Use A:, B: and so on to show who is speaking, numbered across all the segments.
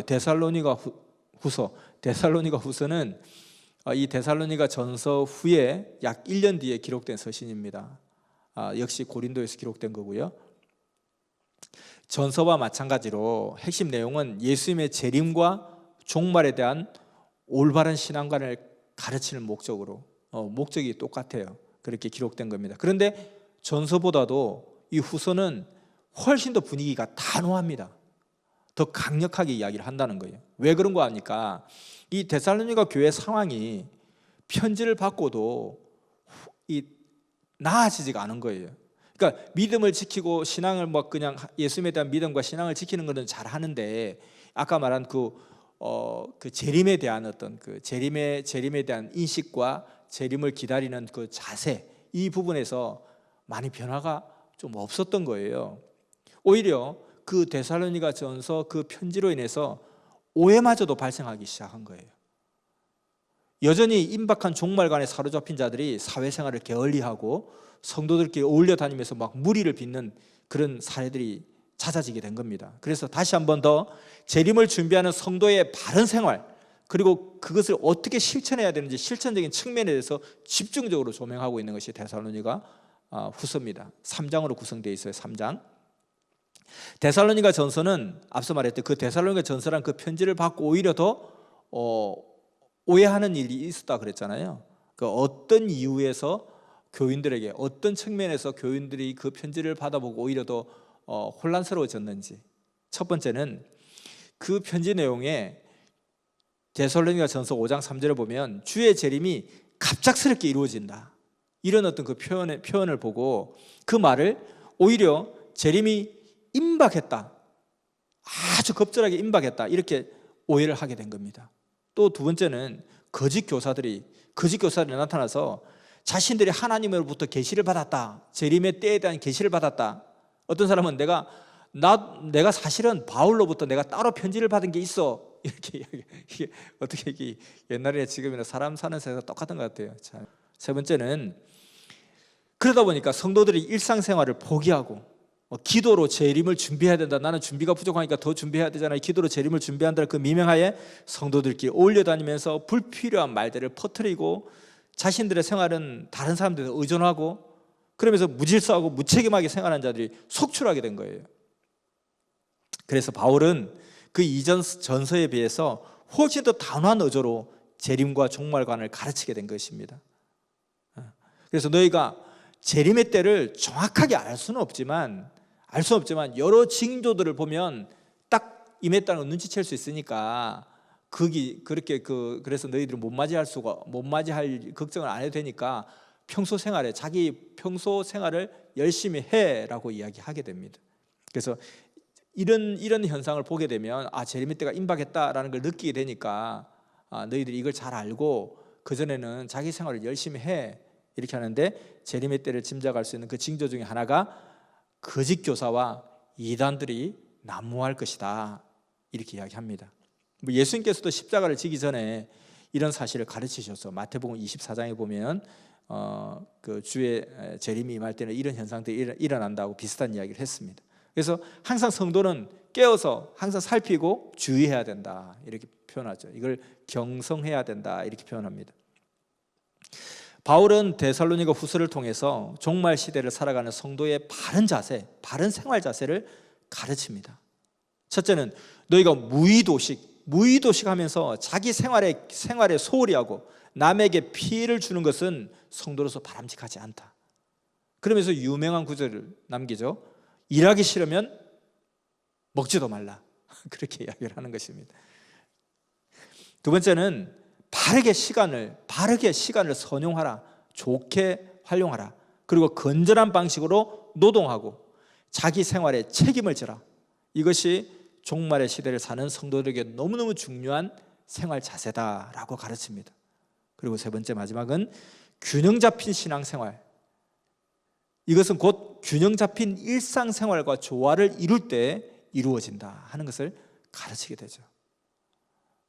A: 데살로니가 후서는 이 데살로니가 전서 후에 약 1년 뒤에 기록된 서신입니다. 역시 고린도에서 기록된 거고요. 전서와 마찬가지로 핵심 내용은 예수님의 재림과 종말에 대한 올바른 신앙관을 가르치는 목적이 똑같아요. 그렇게 기록된 겁니다. 그런데 전서보다도 이 후서는 훨씬 더 분위기가 단호합니다. 더 강력하게 이야기를 한다는 거예요. 왜 그런 거 아닙니까? 이 데살로니가 교회 상황이 편지를 받고도 나아지지가 않은 거예요. 그러니까 믿음을 지키고 신앙을 그냥 예수님에 대한 믿음과 신앙을 지키는 것은 잘 하는데, 아까 말한 그 재림에 대한 어떤 재림에 대한 인식과 재림을 기다리는 그 자세, 이 부분에서 많이 변화가 좀 없었던 거예요. 오히려 그 데살로니가 전서 그 편지로 인해서 오해마저도 발생하기 시작한 거예요. 여전히 임박한 종말관에 사로잡힌 자들이 사회생활을 게을리하고 성도들끼리 어울려 다니면서 막 무리를 빚는 그런 사례들이 잦아지게 된 겁니다. 그래서 다시 한 번 더 재림을 준비하는 성도의 바른 생활, 그리고 그것을 어떻게 실천해야 되는지 실천적인 측면에 대해서 집중적으로 조명하고 있는 것이 데살로니가 후서입니다. 3장으로 구성되어 있어요. 3장. 데살로니가 전서는 앞서 말했듯 그 데살로니가 전서란 그 편지를 받고 오히려 더 오해하는 일이 있었다 그랬잖아요. 그 어떤 이유에서 교인들에게, 어떤 측면에서 교인들이 그 편지를 받아보고 오히려 더 혼란스러워졌는지. 첫 번째는 그 편지 내용에 데살로니가 전서 5장 3절을 보면 주의 재림이 갑작스럽게 이루어진다, 이런 어떤 그 표현을 보고 그 말을 오히려 재림이 임박했다, 아주 급절하게 임박했다, 이렇게 오해를 하게 된 겁니다. 또 두 번째는 거짓 교사들이 나타나서 자신들이 하나님으로부터 계시를 받았다, 재림의 때에 대한 계시를 받았다. 어떤 사람은 내가 사실은 바울로부터 내가 따로 편지를 받은 게 있어, 이렇게 이게 어떻게 이게 옛날이나 지금이나 사람 사는 세상 똑같은 것 같아요. 자, 세 번째는 그러다 보니까 성도들이 일상생활을 포기하고 기도로 재림을 준비해야 된다, 나는 준비가 부족하니까 더 준비해야 되잖아요, 기도로 재림을 준비한다는 그 미명하에 성도들끼리 어울려 다니면서 불필요한 말들을 퍼뜨리고 자신들의 생활은 다른 사람들에 의존하고 그러면서 무질서하고 무책임하게 생활하는 자들이 속출하게 된 거예요. 그래서 바울은 그 이전 전서에 비해서 훨씬 더 단호한 어조로 재림과 종말관을 가르치게 된 것입니다. 그래서 너희가 재림의 때를 정확하게 알 수는 없지만 여러 징조들을 보면 딱 임했다는 걸 눈치챌 수 있으니까 그래서 너희들은 못 맞이할 걱정을 안 해도 되니까 자기 평소 생활을 열심히 해라고 이야기하게 됩니다. 그래서 이런 현상을 보게 되면 재림의 때가 임박했다라는 걸 느끼게 되니까 너희들이 이걸 잘 알고 그전에는 자기 생활을 열심히 해, 이렇게 하는데 재림의 때를 짐작할 수 있는 그 징조 중에 하나가 거짓 교사와 이단들이 난무할 것이다, 이렇게 이야기합니다. 예수님께서도 십자가를 지기 전에 이런 사실을 가르치셔서 마태복음 24장에 보면 그 주의 재림이 임할 때는 이런 현상들이 일어난다고 비슷한 이야기를 했습니다. 그래서 항상 성도는 깨어서 항상 살피고 주의해야 된다, 이렇게 표현하죠. 이걸 경성해야 된다, 이렇게 표현합니다. 바울은 데살로니가 후서를 통해서 종말 시대를 살아가는 성도의 바른 자세, 바른 생활 자세를 가르칩니다. 첫째는 너희가 무의도식하면서 자기 생활에 소홀히 하고 남에게 피해를 주는 것은 성도로서 바람직하지 않다. 그러면서 유명한 구절을 남기죠. 일하기 싫으면 먹지도 말라, 그렇게 이야기를 하는 것입니다. 두 번째는 바르게 시간을 선용하라, 좋게 활용하라, 그리고 건전한 방식으로 노동하고 자기 생활에 책임을 져라. 이것이 종말의 시대를 사는 성도들에게 너무너무 중요한 생활 자세다라고 가르칩니다. 그리고 세 번째, 마지막은 균형 잡힌 신앙생활, 이것은 곧 균형 잡힌 일상생활과 조화를 이룰 때 이루어진다 하는 것을 가르치게 되죠.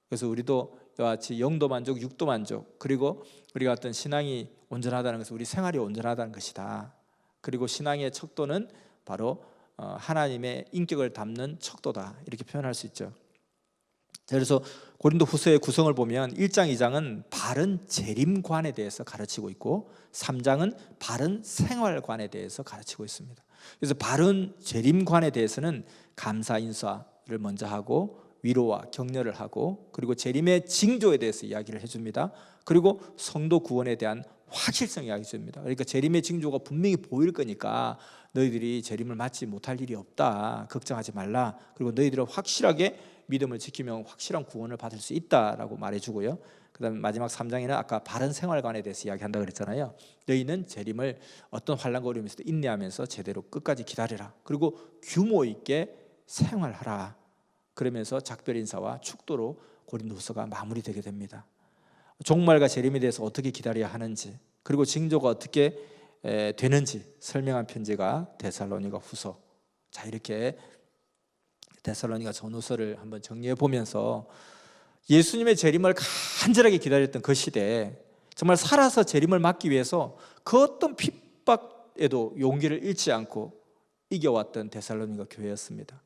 A: 그래서 우리도 이와 같이 영도 만족, 육도 만족, 그리고 우리가 어떤 신앙이 온전하다는 것은 우리 생활이 온전하다는 것이다. 그리고 신앙의 척도는 바로 하나님의 인격을 담는 척도다, 이렇게 표현할 수 있죠. 그래서 고린도후서의 구성을 보면 1장, 2장은 바른 재림관에 대해서 가르치고 있고 3장은 바른 생활관에 대해서 가르치고 있습니다. 그래서 바른 재림관에 대해서는 감사 인사를 먼저 하고 위로와 격려를 하고, 그리고 재림의 징조에 대해서 이야기를 해줍니다. 그리고 성도 구원에 대한 확실성 이야기 줍니다. 그러니까 재림의 징조가 분명히 보일 거니까 너희들이 재림을 맞지 못할 일이 없다, 걱정하지 말라, 그리고 너희들은 확실하게 믿음을 지키면 확실한 구원을 받을 수 있다라고 말해주고요. 그 다음에 마지막 3장에는 아까 바른 생활관에 대해서 이야기한다 그랬잖아요. 너희는 재림을 어떤 환난과 어려움에서도 인내하면서 제대로 끝까지 기다려라, 그리고 규모 있게 생활하라, 그러면서 작별 인사와 축도로 고린도후서가 마무리되게 됩니다. 종말과 재림에 대해서 어떻게 기다려야 하는지, 그리고 징조가 어떻게 되는지 설명한 편지가 데살로니가 후서. 자, 이렇게 데살로니가 전후서를 한번 정리해 보면서 예수님의 재림을 간절하게 기다렸던 그 시대에 정말 살아서 재림을 맞기 위해서 그 어떤 핍박에도 용기를 잃지 않고 이겨왔던 데살로니가 교회였습니다.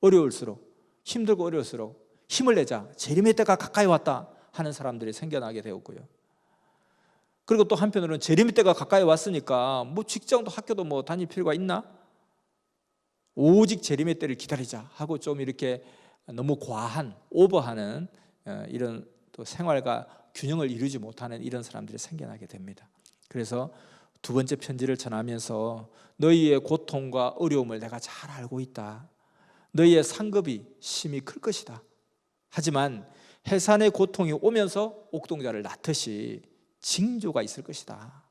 A: 어려울수록, 힘들고 어려울수록 힘을 내자, 재림의 때가 가까이 왔다 하는 사람들이 생겨나게 되었고요. 그리고 또 한편으로는 재림의 때가 가까이 왔으니까 뭐 직장도 학교도 뭐 다닐 필요가 있나? 오직 재림의 때를 기다리자 하고 좀 이렇게 너무 과한, 오버하는 이런 또 생활과 균형을 이루지 못하는 이런 사람들이 생겨나게 됩니다. 그래서 두 번째 편지를 전하면서 너희의 고통과 어려움을 내가 잘 알고 있다. 너희의 상급이 심히 클 것이다. 하지만 해산의 고통이 오면서 옥동자를 낳듯이 징조가 있을 것이다.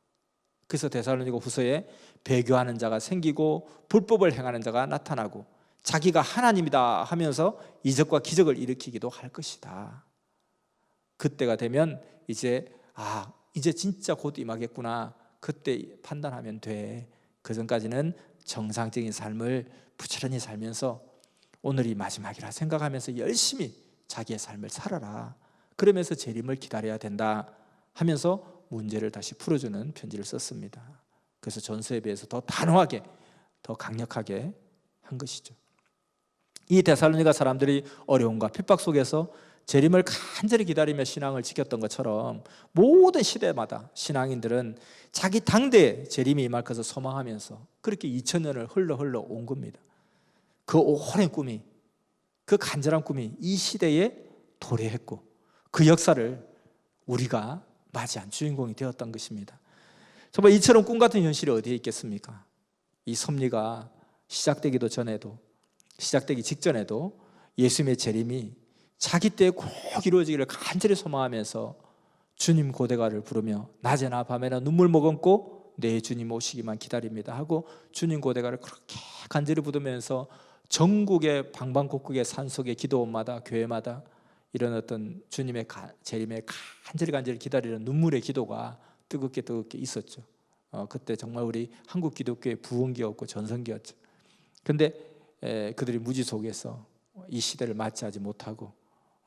A: 그래서 데살로니가 후서에 배교하는 자가 생기고 불법을 행하는 자가 나타나고 자기가 하나님이다 하면서 이적과 기적을 일으키기도 할 것이다. 그때가 되면 이제 진짜 곧 임하겠구나, 그때 판단하면 돼. 그 전까지는 정상적인 삶을 부지런히 살면서 오늘이 마지막이라 생각하면서 열심히 자기의 삶을 살아라. 그러면서 재림을 기다려야 된다 하면서 문제를 다시 풀어주는 편지를 썼습니다. 그래서 전서에 비해서 더 단호하게, 더 강력하게 한 것이죠. 이 데살로니가 사람들이 어려움과 핍박 속에서 재림을 간절히 기다리며 신앙을 지켰던 것처럼 모든 시대마다 신앙인들은 자기 당대에 재림이 임할 것을 소망하면서 그렇게 2000년을 흘러 온 겁니다. 그 오랜 꿈이, 그 간절한 꿈이 이 시대에 도래했고 그 역사를 우리가 맞이한 주인공이 되었던 것입니다. 정말 이처럼 꿈 같은 현실이 어디에 있겠습니까? 이 섭리가 시작되기 직전에도 예수님의 재림이 자기 때에 꼭 이루어지기를 간절히 소망하면서 주님 고대가를 부르며 낮에나 밤에나 눈물 머금고 내 주님 오시기만 기다립니다 하고 주님 고대가를 그렇게 간절히 부르면서 전국의 방방곡곡의 산속의 기도원마다, 교회마다 이런 어떤 주님의 재림에 간절히 기다리는 눈물의 기도가 뜨겁게 있었죠. 그때 정말 우리 한국 기독교의 부흥기였고 전성기였죠. 그런데 그들이 무지 속에서 이 시대를 맞이하지 못하고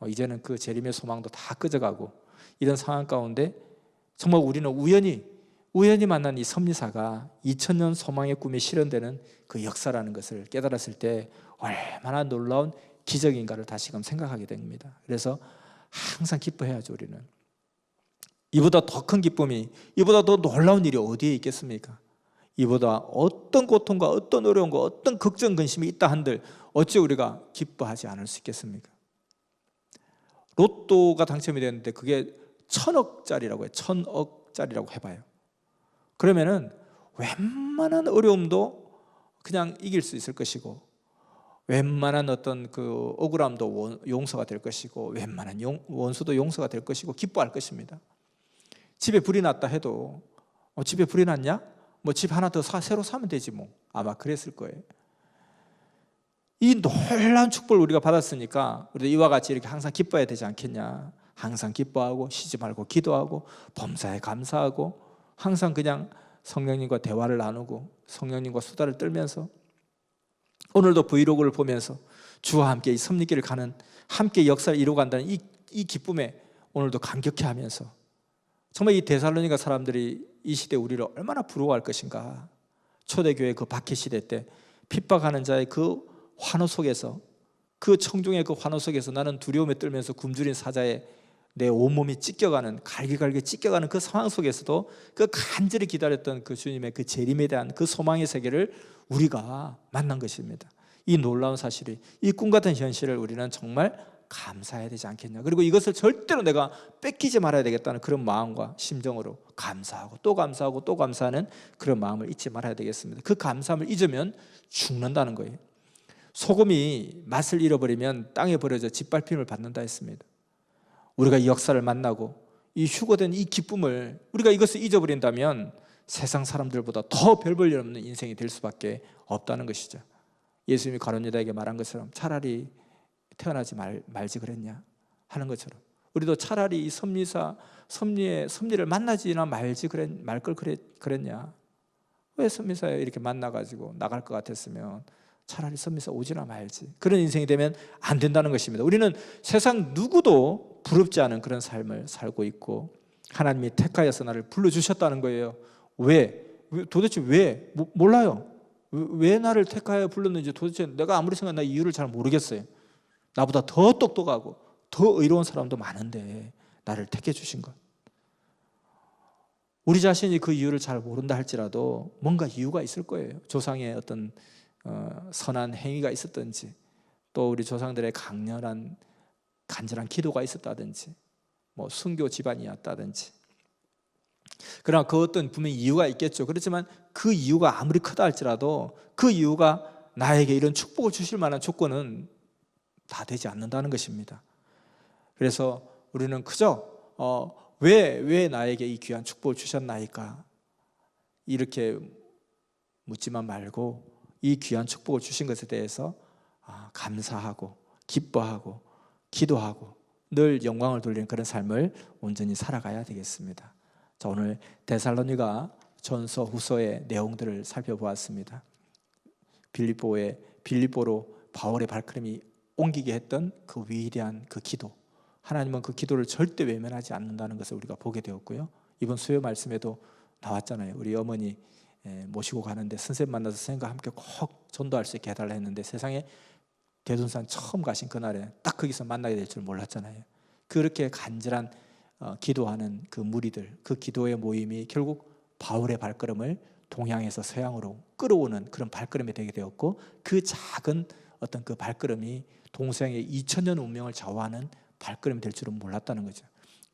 A: 이제는 그 재림의 소망도 다 꺼져가고 이런 상황 가운데 정말 우리는 우연히 만난 이 섭리사가 2000년 소망의 꿈이 실현되는 그 역사라는 것을 깨달았을 때 얼마나 놀라운 기적인가를 다시금 생각하게 됩니다. 그래서 항상 기뻐해야죠. 우리는 이보다 더 큰 기쁨이, 이보다 더 놀라운 일이 어디에 있겠습니까? 이보다 어떤 고통과 어떤 어려움과 어떤 걱정 근심이 있다 한들 어찌 우리가 기뻐하지 않을 수 있겠습니까? 로또가 당첨이 됐는데 그게 1000억짜리라고 해요. 1000억짜리라고 해봐요. 그러면은 웬만한 어려움도 그냥 이길 수 있을 것이고 웬만한 어떤 그 억울함도 용서가 될 것이고 웬만한 원수도 용서가 될 것이고 기뻐할 것입니다. 집에 불이 났다 해도 집에 불이 났냐? 뭐 집 하나 더 새로 사면 되지 뭐. 아마 그랬을 거예요. 이 놀라운 축복을 우리가 받았으니까 우리도 이와 같이 이렇게 항상 기뻐해야 되지 않겠냐. 항상 기뻐하고 쉬지 말고 기도하고 범사에 감사하고 항상 그냥 성령님과 대화를 나누고 성령님과 수다를 떨면서 오늘도 브이로그를 보면서 주와 함께 이 섭리길을 가는, 함께 역사를 이루어간다는 이 기쁨에 오늘도 감격해 하면서 정말 이 데살로니가 사람들이 이 시대 우리를 얼마나 부러워할 것인가. 초대교회 그 박해 시대 때 핍박하는 자의 그 환호 속에서 그 청중의 그 환호 속에서 나는 두려움에 떨면서 굶주린 사자에 내 온몸이 찢겨가는, 갈기갈기 찢겨가는 그 상황 속에서도 그 간절히 기다렸던 그 주님의 그 재림에 대한 그 소망의 세계를 우리가 만난 것입니다. 이 놀라운 사실이, 이 꿈같은 현실을 우리는 정말 감사해야 되지 않겠냐. 그리고 이것을 절대로 내가 뺏기지 말아야 되겠다는 그런 마음과 심정으로 감사하고 또 감사하고 또 감사하는 그런 마음을 잊지 말아야 되겠습니다. 그 감사함을 잊으면 죽는다는 거예요. 소금이 맛을 잃어버리면 땅에 버려져 짓밟힘을 받는다 했습니다. 우리가 이 역사를 만나고 이 휴거된 이 기쁨을 우리가 이것을 잊어버린다면 세상 사람들보다 더 별 볼 일 없는 인생이 될 수밖에 없다는 것이죠. 예수님이 가룟 유다에게 말한 것처럼 차라리 태어나지 말지 그랬냐 하는 것처럼 우리도 차라리 이 섭리를 만나지나 말 걸 그랬냐. 왜 섭리사에 이렇게 만나가지고 나갈 것 같았으면 차라리 섭리사 오지나 말지. 그런 인생이 되면 안 된다는 것입니다. 우리는 세상 누구도 부럽지 않은 그런 삶을 살고 있고 하나님이 택하여서 나를 불러주셨다는 거예요. 도대체 왜? 몰라요. 왜 나를 택하여 불렀는지 도대체 내가 아무리 생각해도 이유를 잘 모르겠어요. 나보다 더 똑똑하고 더 의로운 사람도 많은데 나를 택해 주신 것. 우리 자신이 그 이유를 잘 모른다 할지라도 뭔가 이유가 있을 거예요. 조상의 어떤 선한 행위가 있었든지, 또 우리 조상들의 간절한 기도가 있었다든지, 뭐 순교 집안이었다든지. 그러나 그 어떤 분명히 이유가 있겠죠. 그렇지만 그 이유가 아무리 크다 할지라도 그 이유가 나에게 이런 축복을 주실 만한 조건은 다 되지 않는다는 것입니다. 그래서 우리는 그저 왜 나에게 이 귀한 축복을 주셨나이까 이렇게 묻지만 말고 이 귀한 축복을 주신 것에 대해서 감사하고 기뻐하고 기도하고 늘 영광을 돌리는 그런 삶을 온전히 살아가야 되겠습니다. 자, 오늘 데살로니가 전서 후서의 내용들을 살펴보았습니다. 빌립보로 바울의 발걸음이 옮기게 했던 그 위대한 그 기도, 하나님은 그 기도를 절대 외면하지 않는다는 것을 우리가 보게 되었고요. 이번 수요 말씀에도 나왔잖아요. 우리 어머니 모시고 가는데 선생님 만나서 선생님과 함께 꼭 전도할 수 있게 해달라 했는데 세상에 대둔산 처음 가신 그날에 딱 거기서 만나게 될 줄 몰랐잖아요. 그렇게 간절한 기도하는 그 무리들, 그 기도의 모임이 결국 바울의 발걸음을 동양에서 서양으로 끌어오는 그런 발걸음이 되게 되었고, 그 작은 어떤 그 발걸음이 동서양의 2000년 운명을 좌우하는 발걸음이 될 줄은 몰랐다는 거죠.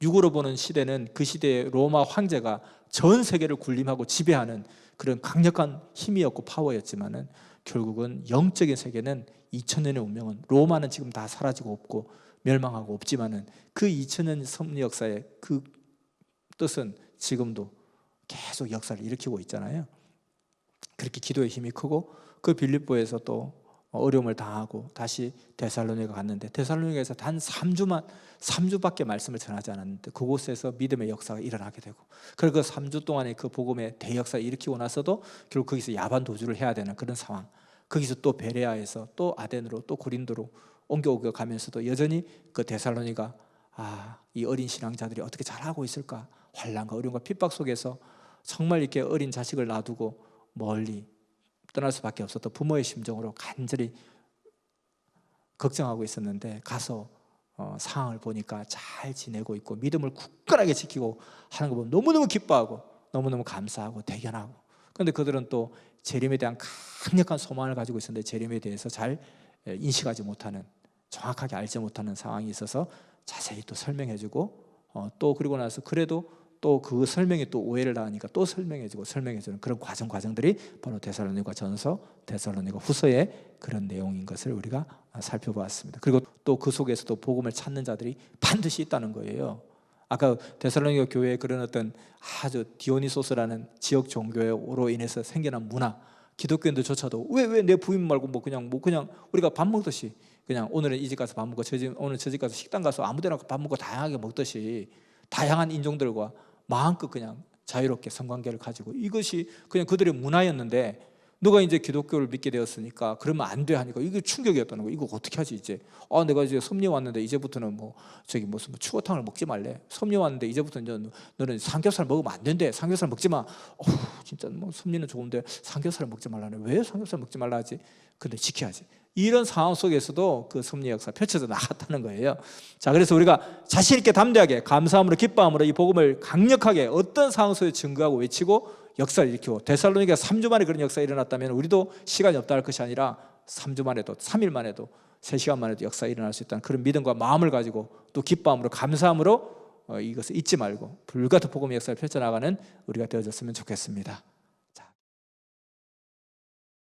A: 육으로 보는 시대는 그 시대의 로마 황제가 전 세계를 군림하고 지배하는 그런 강력한 힘이었고 파워였지만은 결국은 영적인 세계는 2000년의 운명은, 로마는 지금 다 사라지고 없고 멸망하고 없지만은 그 2000년 섭리 역사의 그 뜻은 지금도 계속 역사를 일으키고 있잖아요. 그렇게 기도의 힘이 크고, 그 빌립보에서 또 어려움을 당하고 다시 데살로니가 갔는데, 데살로니가에서 단 3주밖에 말씀을 전하지 않았는데 그곳에서 믿음의 역사가 일어나게 되고, 그리고 그 3주 동안의 그 복음의 대역사를 일으키고 나서도 결국 거기서 야반 도주를 해야 되는 그런 상황, 거기서 또 베레아에서 또 아덴으로 또 고린도로 옮겨오고 가면서도 여전히 그 데살로니가 이 어린 신앙자들이 어떻게 잘하고 있을까, 환난과 어려움과 핍박 속에서 정말 이렇게 어린 자식을 놔두고 멀리 떠날 수밖에 없었던 부모의 심정으로 간절히 걱정하고 있었는데, 가서 상황을 보니까 잘 지내고 있고 믿음을 굳건하게 지키고 하는 거 보면 너무너무 기뻐하고 너무너무 감사하고 대견하고, 그런데 그들은 또 재림에 대한 강력한 소망을 가지고 있었는데 재림에 대해서 잘 인식하지 못하는, 정확하게 알지 못하는 상황이 있어서 자세히 또 설명해주고, 또 그리고 나서 그래도 또 그 설명에 또 오해를 당하니까 또 설명해주는 그런 과정들이 바로 데살로니가 전서, 데살로니가 후서의 그런 내용인 것을 우리가 살펴보았습니다. 그리고 또 그 속에서도 복음을 찾는 자들이 반드시 있다는 거예요. 아까 데살로니가 교회의 그런 어떤 아주 디오니소스라는 지역 종교로 인해서 생겨난 문화, 기독교인들조차도 왜 내 부인 말고 뭐 그냥 우리가 밥 먹듯이 그냥 오늘은 이 집 가서 밥 먹고 오늘 저 집 가서 식당 가서 아무데나 밥 먹고 다양하게 먹듯이 다양한 인종들과 마음껏 그냥 자유롭게 성관계를 가지고, 이것이 그냥 그들의 문화였는데 누가 이제 기독교를 믿게 되었으니까 그러면 안 돼 하니까 이게 충격이었다는 거예요. 이거 어떻게 하지 이제? 내가 이제 섭리 왔는데 이제부터는 뭐 저기 무슨 추어탕을 먹지 말래. 섭리 왔는데 이제부터는 너는 삼겹살 먹으면 안 된대. 삼겹살 먹지 마. 진짜 뭐 섭리는 좋은데 삼겹살을 먹지 말라네. 왜 삼겹살 먹지 말라 하지? 근데 지켜야지. 이런 상황 속에서도 그 섭리 역사 펼쳐져 나갔다는 거예요. 자, 그래서 우리가 자신 있게 담대하게 감사함으로 기뻐함으로 이 복음을 강력하게 어떤 상황 속에 증거하고 외치고 역사를 일으키고, 데살로니가 3주 만에 그런 역사가 일어났다면 우리도 시간이 없다 할 것이 아니라 3주 만에도 3일 만에도 3시간 만에도 역사가 일어날 수 있다는 그런 믿음과 마음을 가지고 또 기뻐함으로 감사함으로 이것을 잊지 말고 불같은 복음의 역사를 펼쳐나가는 우리가 되어졌으면 좋겠습니다.